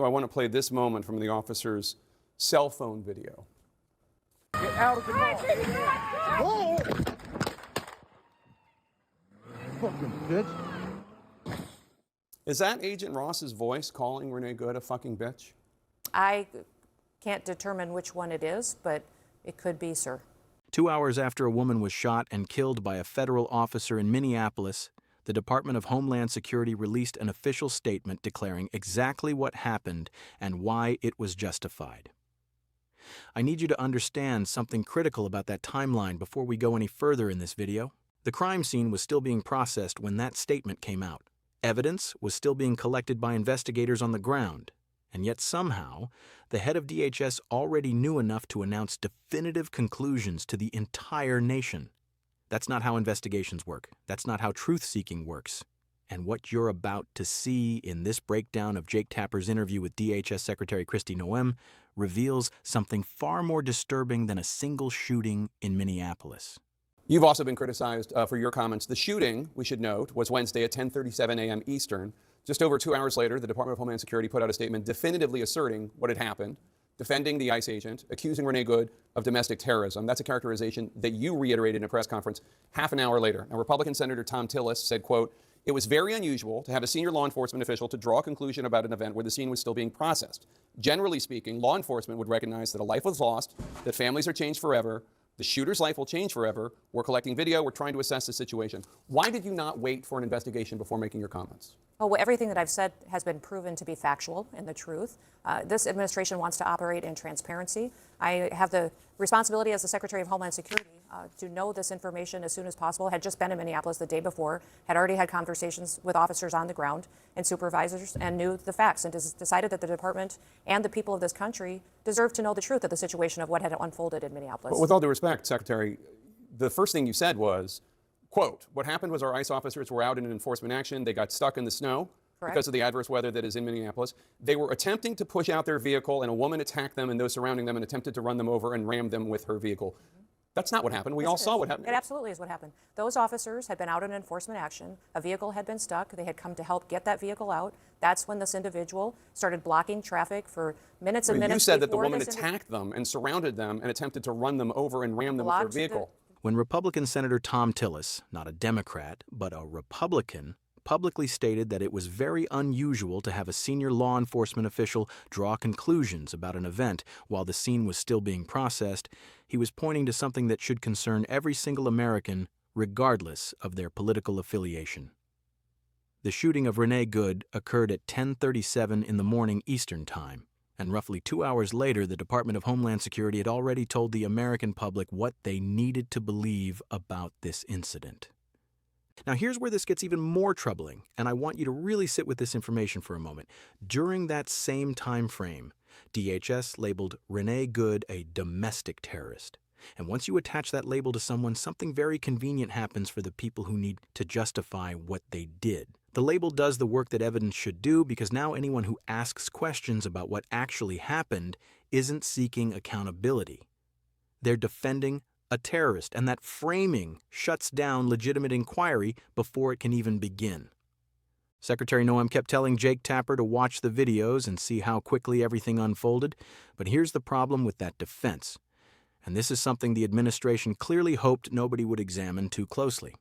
I want to play this moment from the officer's cell phone video. Get out of the car. Whoa! Fucking bitch. Is that Agent Ross's voice calling Renée Good a fucking bitch? I can't determine which one it is, but it could be, sir. 2 hours after a woman was shot and killed by a federal officer in Minneapolis, the Department of Homeland Security released an official statement declaring exactly what happened and why it was justified. I need you to understand something critical about that timeline before we go any further in this video. The crime scene was still being processed when that statement came out. Evidence was still being collected by investigators on the ground, and yet somehow, the head of DHS already knew enough to announce definitive conclusions to the entire nation. That's not how investigations work. That's not how truth-seeking works. And what you're about to see in this breakdown of Jake Tapper's interview with DHS Secretary Kristi Noem reveals something far more disturbing than a single shooting in Minneapolis. You've also been criticized for your comments. The shooting, we should note, was Wednesday at 10:37 a.m. Eastern. Just over 2 hours later, the Department of Homeland Security put out a statement definitively asserting what had happened, defending the ICE agent, accusing Renée Good of domestic terrorism. That's a characterization that you reiterated in a press conference half an hour later. Now, Republican Senator Thom Tillis said, quote, "It was very unusual to have a senior law enforcement official to draw a conclusion about an event where the scene was still being processed. Generally speaking, law enforcement would recognize that a life was lost, that families are changed forever, the shooter's life will change forever. We're collecting video. We're trying to assess the situation." Why did you not wait for an investigation before making your comments? Oh, well, everything that I've said has been proven to be factual and the truth. This administration wants to operate in transparency. I have the responsibility as the Secretary of Homeland Security to know this information as soon as possible. Had just been in Minneapolis the day before, had already had conversations with officers on the ground and supervisors, and knew the facts, and decided that the department and the people of this country deserve to know the truth of the situation of what had unfolded in Minneapolis. But with all due respect, Secretary, the first thing you said was, quote, "What happened was our ICE officers were out in an enforcement action. They got stuck in the snow." Correct. Because of the adverse weather that is in Minneapolis. They were attempting to push out their vehicle, and a woman attacked them and those surrounding them and attempted to run them over and ram them with her vehicle. That's not what happened. We all saw what happened. It absolutely is what happened. Those officers had been out in enforcement action. A vehicle had been stuck. They had come to help get that vehicle out. That's when this individual started blocking traffic for minutes and minutes. You said that the woman attacked them and surrounded them and attempted to run them over and ram them with her vehicle. When Republican Senator Thom Tillis, not a Democrat, but a Republican, publicly stated that it was very unusual to have a senior law enforcement official draw conclusions about an event while the scene was still being processed, he was pointing to something that should concern every single American, regardless of their political affiliation. The shooting of Renée Good occurred at 10:37 in the morning Eastern Time, and roughly 2 hours later, the Department of Homeland Security had already told the American public what they needed to believe about this incident. Now, here's where this gets even more troubling, and I want you to really sit with this information for a moment. During that same time frame, DHS labeled Renée Good a domestic terrorist. And once you attach that label to someone, something very convenient happens for the people who need to justify what they did. The label does the work that evidence should do, because now anyone who asks questions about what actually happened isn't seeking accountability. They're defending a terrorist, and that framing shuts down legitimate inquiry before it can even begin. Secretary Noem kept telling Jake Tapper to watch the videos and see how quickly everything unfolded, but here's the problem with that defense, and this is something the administration clearly hoped nobody would examine too closely.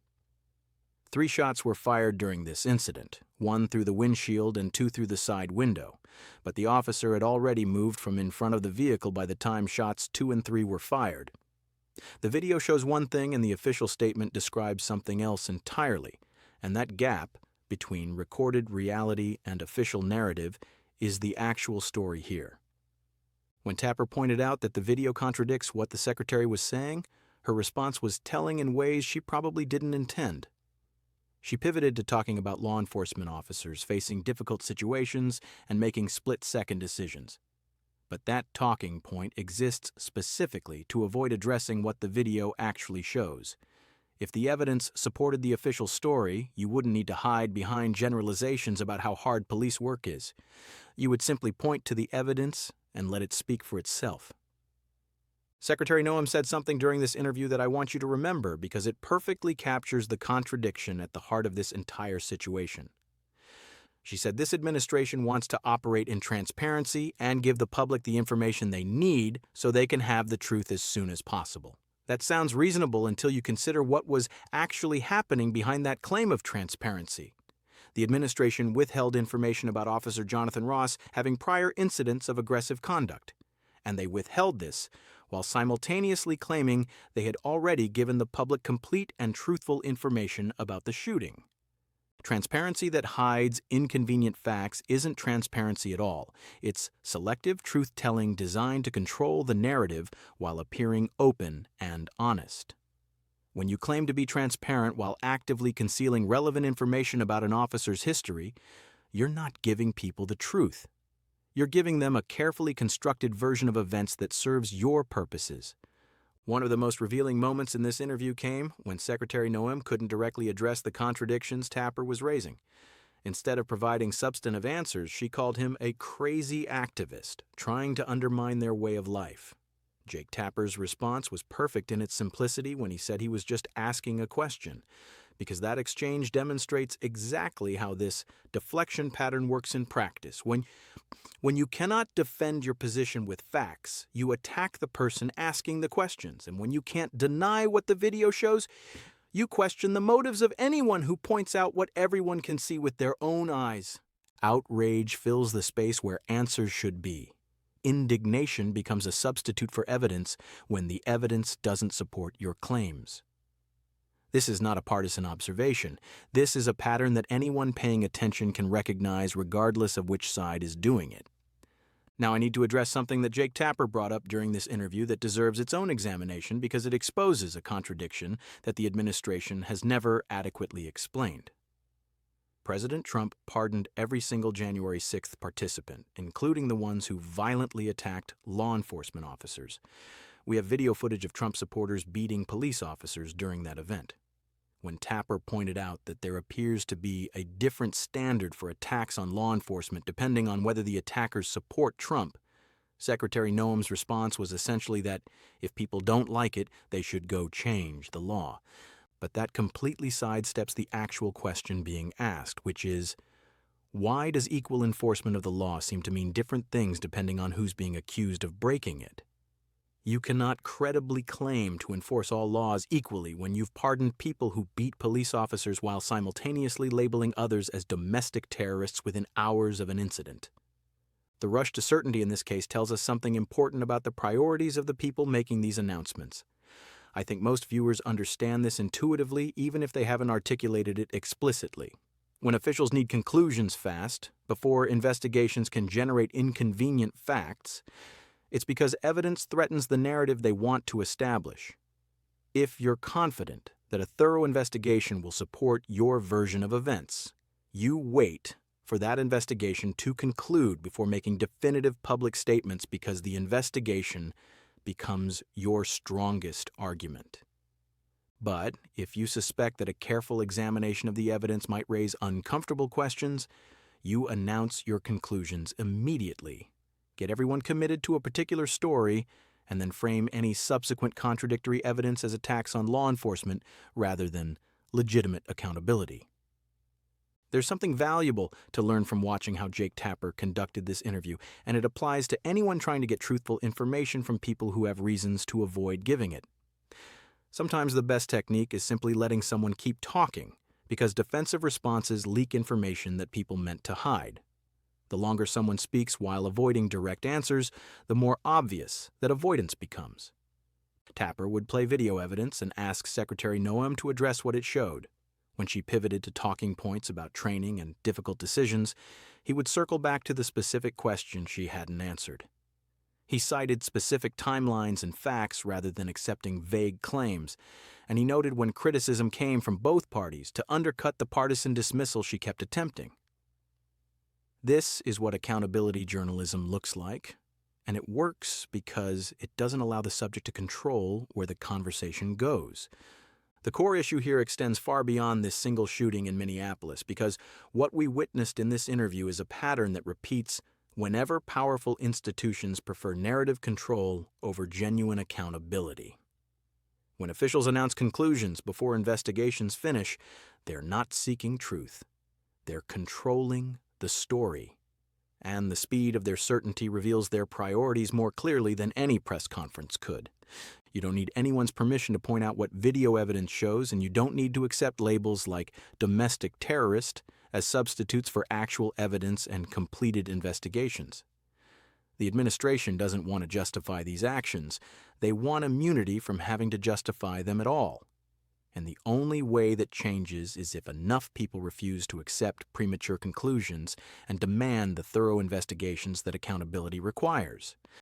3 shots were fired during this incident, 1 through the windshield and 2 through the side window, but the officer had already moved from in front of the vehicle by the time shots 2 and 3 were fired. The video shows one thing and the official statement describes something else entirely, and that gap between recorded reality and official narrative is the actual story here. When Tapper pointed out that the video contradicts what the secretary was saying, her response was telling in ways she probably didn't intend. She pivoted to talking about law enforcement officers facing difficult situations and making split-second decisions. But that talking point exists specifically to avoid addressing what the video actually shows. If the evidence supported the official story, you wouldn't need to hide behind generalizations about how hard police work is. You would simply point to the evidence and let it speak for itself. Secretary Noem said something during this interview that I want you to remember because it perfectly captures the contradiction at the heart of this entire situation. She said this administration wants to operate in transparency and give the public the information they need so they can have the truth as soon as possible. That sounds reasonable until you consider what was actually happening behind that claim of transparency. The administration withheld information about Officer Jonathan Ross having prior incidents of aggressive conduct, and they withheld this while simultaneously claiming they had already given the public complete and truthful information about the shooting. Transparency that hides inconvenient facts isn't transparency at all. It's selective truth-telling designed to control the narrative while appearing open and honest. When you claim to be transparent while actively concealing relevant information about an officer's history, you're not giving people the truth. You're giving them a carefully constructed version of events that serves your purposes. One of the most revealing moments in this interview came when Secretary Noem couldn't directly address the contradictions Tapper was raising. Instead of providing substantive answers, she called him a crazy activist, trying to undermine their way of life. Jake Tapper's response was perfect in its simplicity when he said he was just asking a question, because that exchange demonstrates exactly how this deflection pattern works in practice. When you cannot defend your position with facts, you attack the person asking the questions, and when you can't deny what the video shows, you question the motives of anyone who points out what everyone can see with their own eyes. Outrage fills the space where answers should be. Indignation becomes a substitute for evidence when the evidence doesn't support your claims. This is not a partisan observation. This is a pattern that anyone paying attention can recognize regardless of which side is doing it. Now I need to address something that Jake Tapper brought up during this interview that deserves its own examination because it exposes a contradiction that the administration has never adequately explained. President Trump pardoned every single January 6th participant, including the ones who violently attacked law enforcement officers. We have video footage of Trump supporters beating police officers during that event. When Tapper pointed out that there appears to be a different standard for attacks on law enforcement depending on whether the attackers support Trump, Secretary Noem's response was essentially that if people don't like it, they should go change the law. But that completely sidesteps the actual question being asked, which is, why does equal enforcement of the law seem to mean different things depending on who's being accused of breaking it? You cannot credibly claim to enforce all laws equally when you've pardoned people who beat police officers while simultaneously labeling others as domestic terrorists within hours of an incident. The rush to certainty in this case tells us something important about the priorities of the people making these announcements. I think most viewers understand this intuitively, even if they haven't articulated it explicitly. When officials need conclusions fast, before investigations can generate inconvenient facts, it's because evidence threatens the narrative they want to establish. If you're confident that a thorough investigation will support your version of events, you wait for that investigation to conclude before making definitive public statements because the investigation becomes your strongest argument. But if you suspect that a careful examination of the evidence might raise uncomfortable questions, you announce your conclusions immediately. Get everyone committed to a particular story, and then frame any subsequent contradictory evidence as attacks on law enforcement rather than legitimate accountability. There's something valuable to learn from watching how Jake Tapper conducted this interview, and it applies to anyone trying to get truthful information from people who have reasons to avoid giving it. Sometimes the best technique is simply letting someone keep talking, because defensive responses leak information that people meant to hide. The longer someone speaks while avoiding direct answers, the more obvious that avoidance becomes. Tapper would play video evidence and ask Secretary Noem to address what it showed. When she pivoted to talking points about training and difficult decisions, he would circle back to the specific question she hadn't answered. He cited specific timelines and facts rather than accepting vague claims, and he noted when criticism came from both parties to undercut the partisan dismissal she kept attempting. This is what accountability journalism looks like, and it works because it doesn't allow the subject to control where the conversation goes. The core issue here extends far beyond this single shooting in Minneapolis, because what we witnessed in this interview is a pattern that repeats whenever powerful institutions prefer narrative control over genuine accountability. When officials announce conclusions before investigations finish, they're not seeking truth. They're controlling the story. And the speed of their certainty reveals their priorities more clearly than any press conference could. You don't need anyone's permission to point out what video evidence shows, and you don't need to accept labels like domestic terrorist as substitutes for actual evidence and completed investigations. The administration doesn't want to justify these actions. They want immunity from having to justify them at all. And the only way that changes is if enough people refuse to accept premature conclusions and demand the thorough investigations that accountability requires.